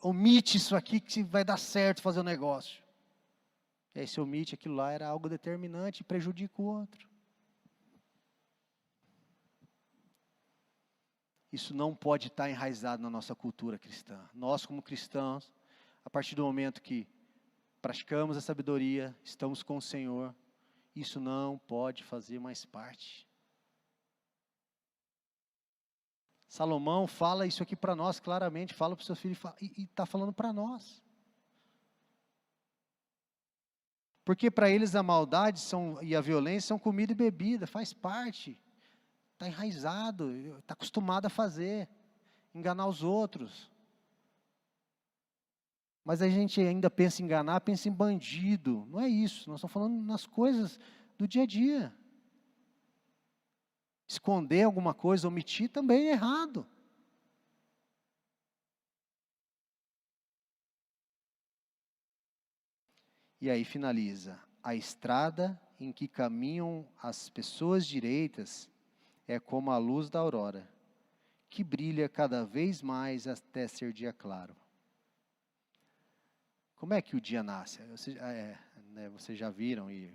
Omite isso aqui que vai dar certo fazer o negócio. E aí se omite, aquilo lá era algo determinante e prejudica o outro. Isso não pode estar enraizado na nossa cultura cristã. Nós como cristãos, a partir do momento que praticamos a sabedoria, estamos com o Senhor, isso não pode fazer mais parte. Salomão fala isso aqui para nós claramente, fala para o seu filho e está falando para nós. Porque para eles a maldade e a violência são comida e bebida, faz parte. Está enraizado, está acostumado a fazer, enganar os outros. Mas a gente ainda pensa em enganar, pensa em bandido. Não é isso, nós estamos falando nas coisas do dia a dia. Esconder alguma coisa, omitir também é errado. E aí finaliza, a estrada em que caminham as pessoas direitas é como a luz da aurora, que brilha cada vez mais até ser dia claro. Como é que o dia nasce? Vocês já viram, e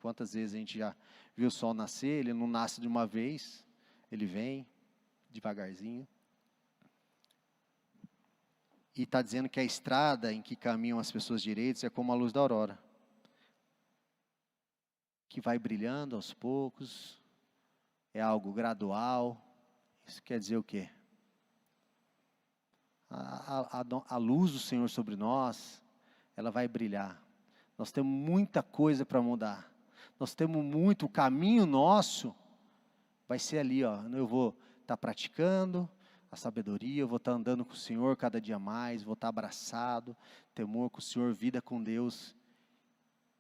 quantas vezes a gente já viu o sol nascer, ele não nasce de uma vez, ele vem devagarzinho. E está dizendo que a estrada em que caminham as pessoas direitas é como a luz da aurora, que vai brilhando aos poucos, é algo gradual. Isso quer dizer o quê? A luz do Senhor sobre nós, ela vai brilhar. Nós temos muita coisa para mudar. Nós temos muito, o caminho nosso vai ser ali, eu vou estar praticando a sabedoria, eu vou estar andando com o Senhor cada dia mais, vou estar abraçado, temor com o Senhor, vida com Deus,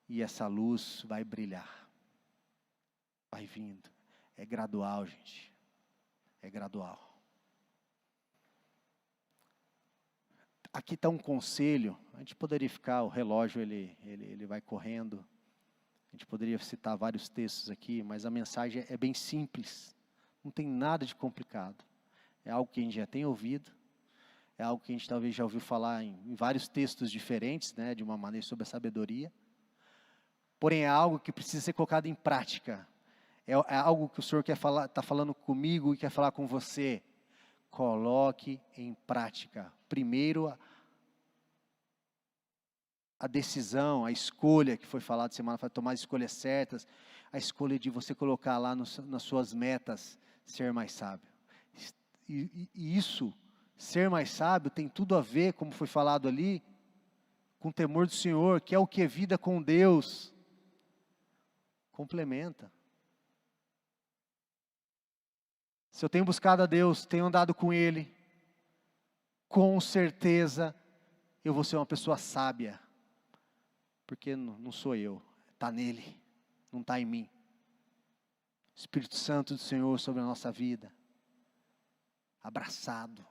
e essa luz vai brilhar, vai vindo. É gradual, gente, é gradual. Aqui está um conselho, a gente poderia ficar, o relógio ele vai correndo, a gente poderia citar vários textos aqui, mas a mensagem é bem simples, não tem nada de complicado. É algo que a gente já tem ouvido, é algo que a gente talvez já ouviu falar em vários textos diferentes, né, de uma maneira sobre a sabedoria, porém é algo que precisa ser colocado em prática, é algo que o Senhor está falando comigo e quer falar com você. Coloque em prática. Primeiro, a decisão, a escolha que foi falado semana passada, tomar as escolhas certas, a escolha de você colocar lá nas suas metas, ser mais sábio. E isso, ser mais sábio, tem tudo a ver, como foi falado ali, com o temor do Senhor, que é o que? Vida com Deus. Complementa. Se eu tenho buscado a Deus, tenho andado com Ele, com certeza eu vou ser uma pessoa sábia. Porque não sou eu, está nele, não está em mim. Espírito Santo do Senhor sobre a nossa vida. Abraçado.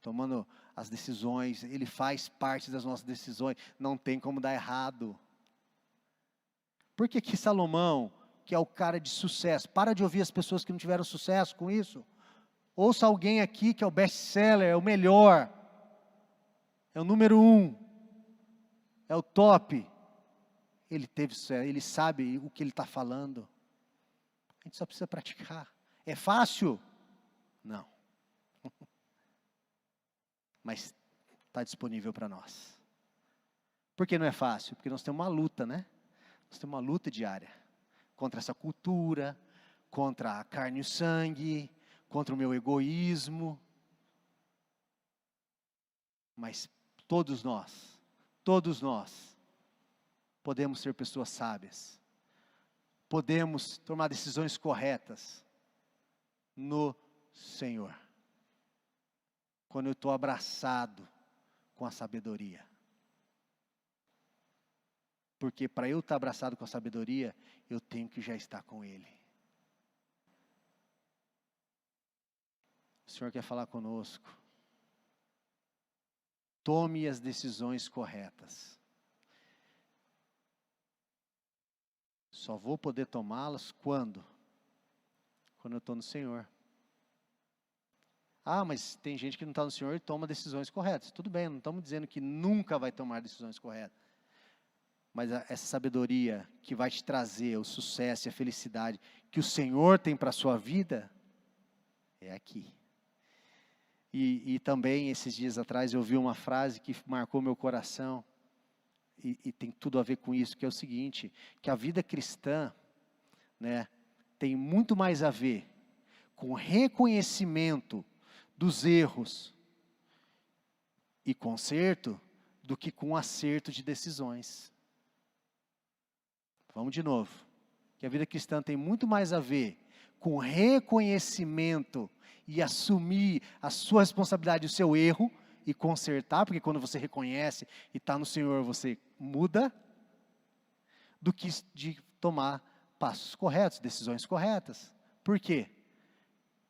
Tomando as decisões, Ele faz parte das nossas decisões, não tem como dar errado. Por que Salomão, que é o cara de sucesso, para de ouvir as pessoas que não tiveram sucesso com isso? Ouça alguém aqui que é o best-seller, é o melhor, é o número 1, é o top. Ele teve sucesso, ele sabe o que ele está falando. A gente só precisa praticar. É fácil? Não. Mas está disponível para nós. Por que não é fácil? Porque nós temos uma luta, né? Nós temos uma luta diária. Contra essa cultura, contra a carne e o sangue, contra o meu egoísmo. Mas todos nós podemos ser pessoas sábias. Podemos tomar decisões corretas no Senhor. Quando eu estou abraçado com a sabedoria. Porque para eu estar abraçado com a sabedoria, eu tenho que já estar com Ele. O Senhor quer falar conosco. Tome as decisões corretas. Só vou poder tomá-las quando? Quando eu estou no Senhor. Ah, mas tem gente que não está no Senhor e toma decisões corretas. Tudo bem, não estamos dizendo que nunca vai tomar decisões corretas. Mas essa sabedoria que vai te trazer o sucesso e a felicidade que o Senhor tem para a sua vida, é aqui. E também, esses dias atrás, eu ouvi uma frase que marcou meu coração, e tem tudo a ver com isso, que é o seguinte, que a vida cristã, né, tem muito mais a ver com reconhecimento dos erros e conserto, do que com acerto de decisões. Vamos de novo. Que a vida cristã tem muito mais a ver com reconhecimento e assumir a sua responsabilidade, o seu erro e consertar, porque quando você reconhece e está no Senhor, você muda, do que de tomar passos corretos, decisões corretas. Por quê?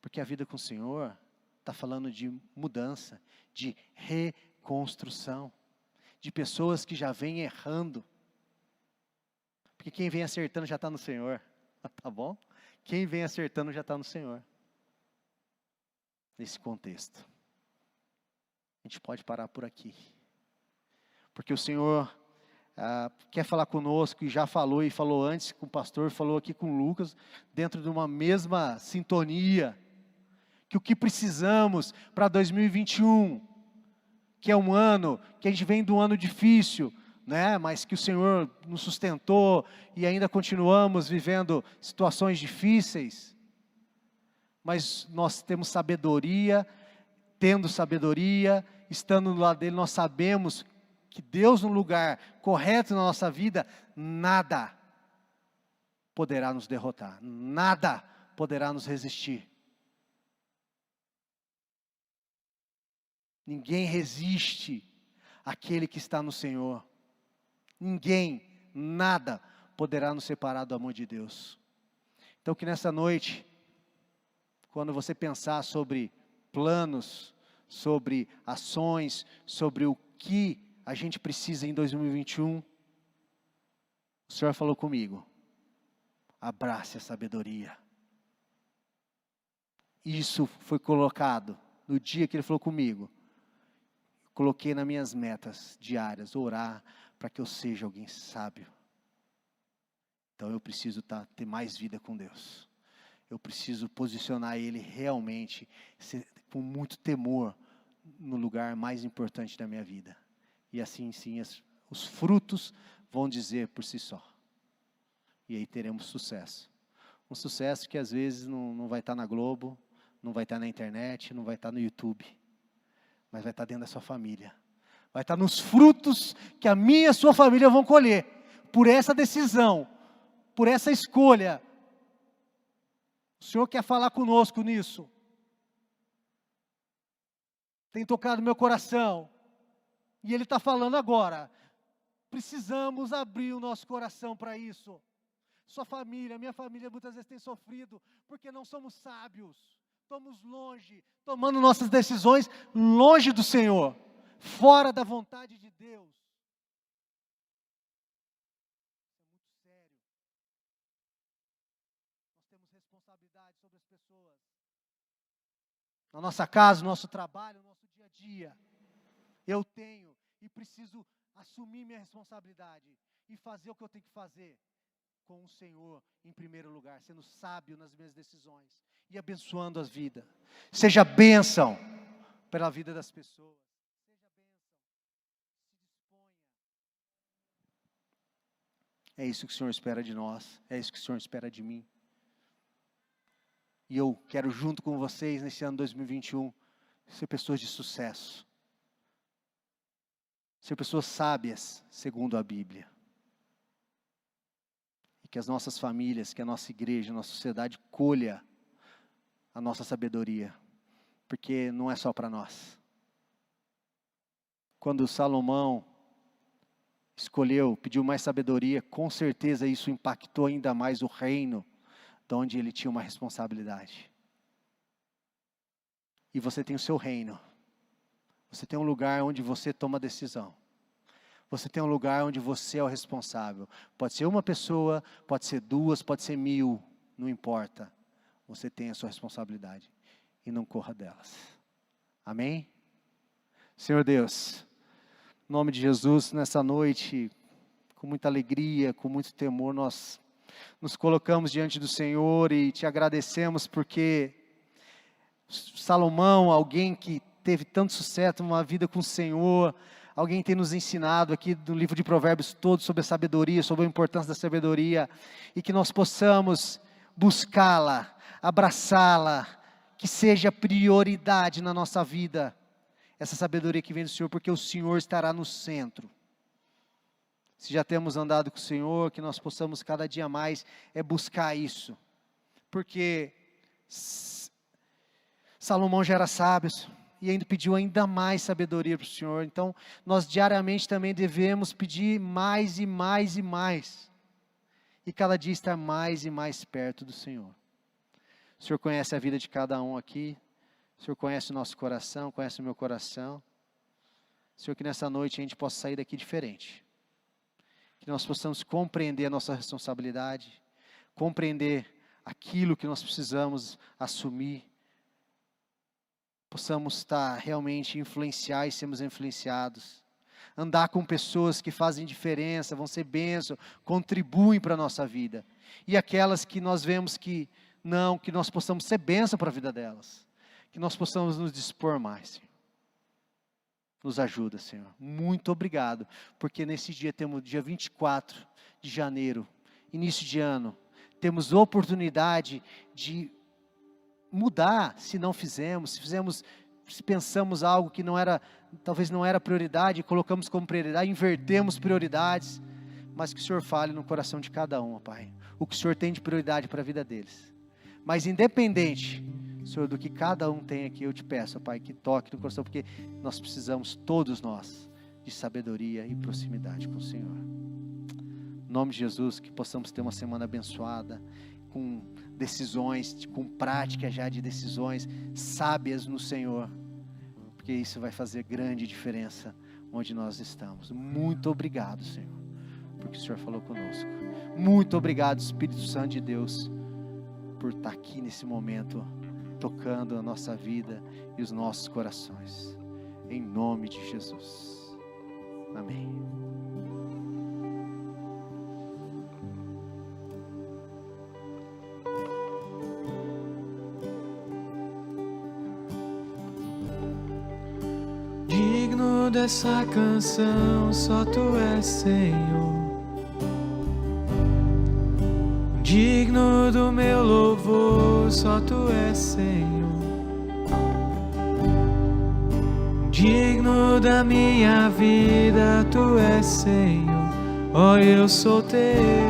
Porque a vida com o Senhor está falando de mudança, de reconstrução, de pessoas que já vêm errando. Porque quem vem acertando já está no Senhor, tá bom? Quem vem acertando já está no Senhor. Nesse contexto. A gente pode parar por aqui. Porque o Senhor quer falar conosco, e já falou, e falou antes com o pastor, falou aqui com o Lucas, dentro de uma mesma sintonia, que o que precisamos para 2021, que é um ano, que a gente vem de um ano difícil, né, mas que o Senhor nos sustentou e ainda continuamos vivendo situações difíceis, mas nós temos sabedoria, tendo sabedoria, estando do lado dele, nós sabemos que Deus no lugar correto na nossa vida, nada poderá nos derrotar, nada poderá nos resistir. Ninguém resiste àquele que está no Senhor. Ninguém, nada poderá nos separar do amor de Deus. Então que nessa noite, quando você pensar sobre planos, sobre ações, sobre o que a gente precisa em 2021, o Senhor falou comigo, abrace a sabedoria. Isso foi colocado no dia que Ele falou comigo. Coloquei nas minhas metas diárias, orar para que eu seja alguém sábio. Então eu preciso ter mais vida com Deus. Eu preciso posicionar Ele realmente, com muito temor, no lugar mais importante da minha vida, E assim sim, os frutos vão dizer por si só. E aí teremos sucesso. Um sucesso que às vezes não vai estar na Globo, não vai estar na internet, não vai estar no YouTube, mas vai estar dentro da sua família. Vai estar nos frutos que a minha e a sua família vão colher, por essa decisão, por essa escolha. O Senhor quer falar conosco nisso. Tem tocado meu coração, e Ele está falando agora. Precisamos abrir o nosso coração para isso. Sua família, minha família muitas vezes tem sofrido, porque não somos sábios, estamos longe, tomando nossas decisões longe do Senhor, fora da vontade de Deus. Isso é muito sério. Nós temos responsabilidade sobre as pessoas. Na nossa casa, no nosso trabalho, no nosso dia a dia. Eu tenho e preciso assumir minha responsabilidade e fazer o que eu tenho que fazer. Com o Senhor em primeiro lugar, sendo sábio nas minhas decisões e abençoando as vidas. Seja bênção pela vida das pessoas. Seja bênção. Se disponha. É isso que o Senhor espera de nós. É isso que o Senhor espera de mim. E eu quero junto com vocês nesse ano 2021 ser pessoas de sucesso. Ser pessoas sábias, segundo a Bíblia. Que as nossas famílias, que a nossa igreja, a nossa sociedade colha a nossa sabedoria, porque não é só para nós. Quando Salomão pediu mais sabedoria, com certeza isso impactou ainda mais o reino, de onde ele tinha uma responsabilidade. E você tem o seu reino, você tem um lugar onde você toma decisão. Você tem um lugar onde você é o responsável. Pode ser uma pessoa, pode ser duas, pode ser 1000, não importa. Você tem a sua responsabilidade e não corra delas. Amém? Senhor Deus, em nome de Jesus, nessa noite, com muita alegria, com muito temor, nós nos colocamos diante do Senhor e te agradecemos porque Salomão, alguém que teve tanto sucesso, uma vida com o Senhor, alguém tem nos ensinado aqui do livro de Provérbios todo sobre a sabedoria, sobre a importância da sabedoria, e que nós possamos buscá-la, abraçá-la, que seja prioridade na nossa vida, essa sabedoria que vem do Senhor, porque o Senhor estará no centro. Se já temos andado com o Senhor, que nós possamos cada dia mais buscar isso, porque Salomão já era sábio, e ainda pediu ainda mais sabedoria para o Senhor. Então, nós diariamente também devemos pedir mais e mais e mais. E cada dia estar mais e mais perto do Senhor. O Senhor conhece a vida de cada um aqui. O Senhor conhece o nosso coração, conhece o meu coração. Senhor, que nessa noite a gente possa sair daqui diferente. Que nós possamos compreender a nossa responsabilidade. Compreender aquilo que nós precisamos assumir. Possamos estar realmente influenciar e sermos influenciados. Andar com pessoas que fazem diferença, vão ser bênção, contribuem para a nossa vida. E aquelas que nós vemos que não, que nós possamos ser bênção para a vida delas. Que nós possamos nos dispor mais, Senhor. Nos ajuda, Senhor. Muito obrigado, porque nesse dia temos dia 24 de janeiro, início de ano, temos oportunidade de mudar, se não fizemos, se pensamos algo que não era, talvez não era prioridade, colocamos como prioridade, invertemos prioridades, mas que o Senhor fale no coração de cada um, Pai, o que o Senhor tem de prioridade para a vida deles, mas independente, Senhor, do que cada um tem aqui, eu te peço, Pai, que toque no coração, porque nós precisamos, todos nós, de sabedoria e proximidade com o Senhor. Em nome de Jesus, que possamos ter uma semana abençoada, com decisões, com prática já de decisões sábias no Senhor, porque isso vai fazer grande diferença onde nós estamos. Muito obrigado, Senhor, porque o Senhor falou conosco. Muito obrigado, Espírito Santo de Deus, por estar aqui nesse momento, tocando a nossa vida e os nossos corações, em nome de Jesus. Amém. Digno Digno dessa canção, só Tu és, Senhor. Digno do meu louvor, só Tu és, Senhor. Digno da minha vida, Tu és, Senhor. Ó, eu sou Teu.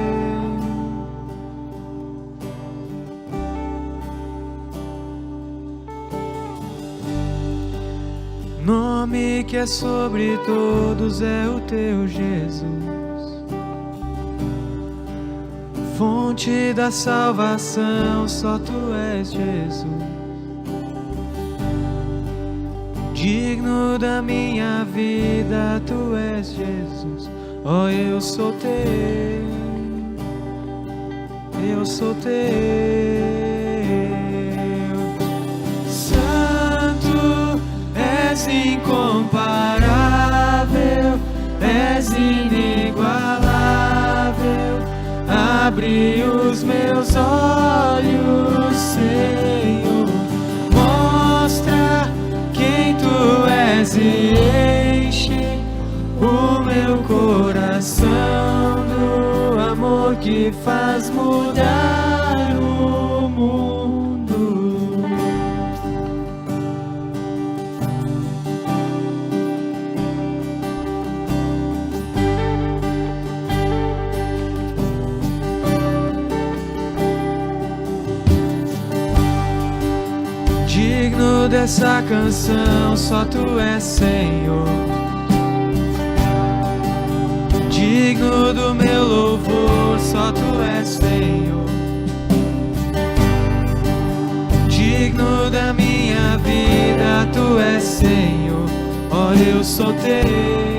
Nome que é sobre todos é o Teu, Jesus. Fonte da salvação, só Tu és, Jesus. Digno da minha vida, Tu és, Jesus. Ó, eu sou Teu, eu sou Teu. Santo, és incomparável, és inigualável. Abre os meus olhos, Senhor. Mostra quem Tu és e enche o meu coração do amor que faz mudar o mundo. Digno dessa canção, só Tu és, Senhor. Digno do meu louvor, só Tu és, Senhor. Digno da minha vida, Tu és, Senhor. Ó, eu sou Teu.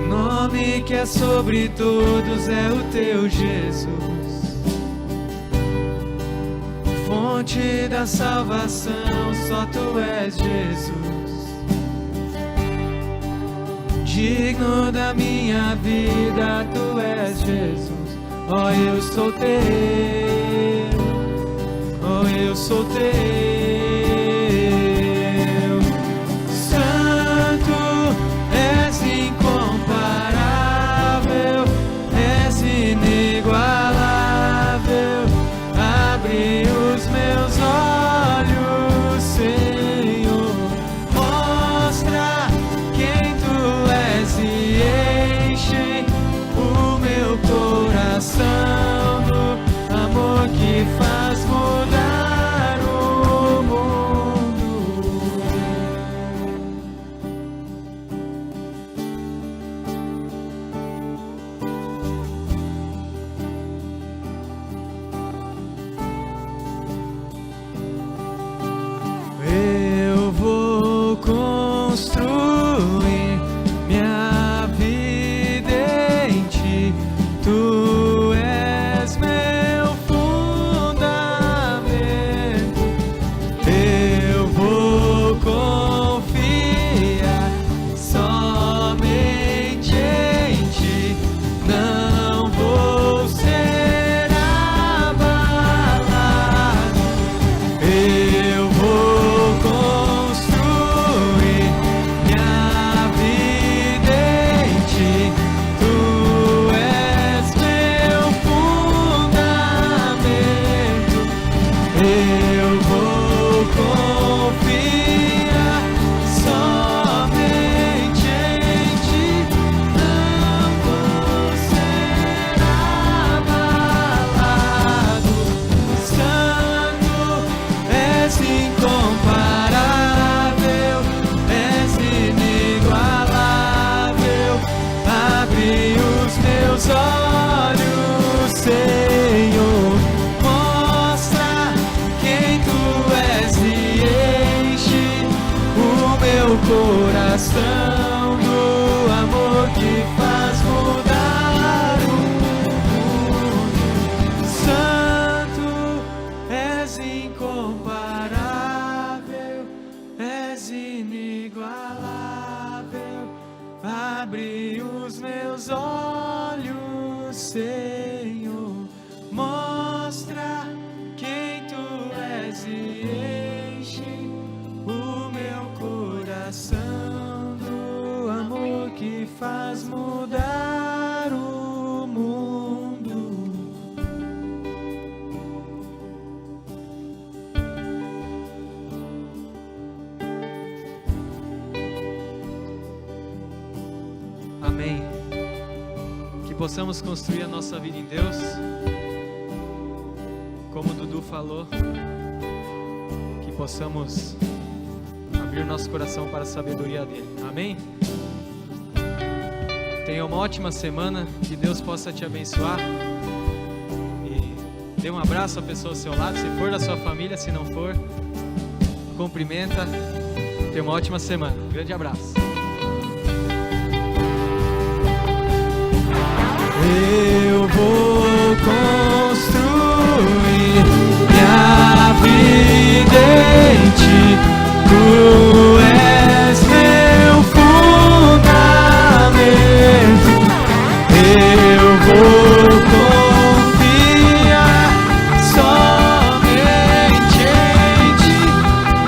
Nome que é sobre todos é o Teu, Jesus. Fonte da salvação, só Tu és, Jesus. Digno da minha vida, Tu és, Jesus. Ó, eu sou Teu, ó, eu sou Teu. Santo, és incomparável, és inigualável. Abre os meus olhos, Senhor. Mostra quem Tu és e enche o meu coração do amor que faz mudar o mundo. Eu vou construir minha vida em Ti. Tu és meu fundamento. Eu vou confiar somente em Ti. Não vou ser abalado. Eu vou construir minha vida em Ti. Tu és meu fundamento. Eu vou confiar somente em Ti. Não vou ser abalado. Santo, és incomparável, és inigualável. Abre os meus olhos, Senhor. Mostra quem possamos construir a nossa vida em Deus, como o Dudu falou, que possamos abrir nosso coração para a sabedoria dele. Amém? Tenha uma ótima semana, que Deus possa te abençoar. E dê um abraço à pessoa ao seu lado, se for da sua família, se não for, cumprimenta. Tenha uma ótima semana. Grande abraço. Eu vou construir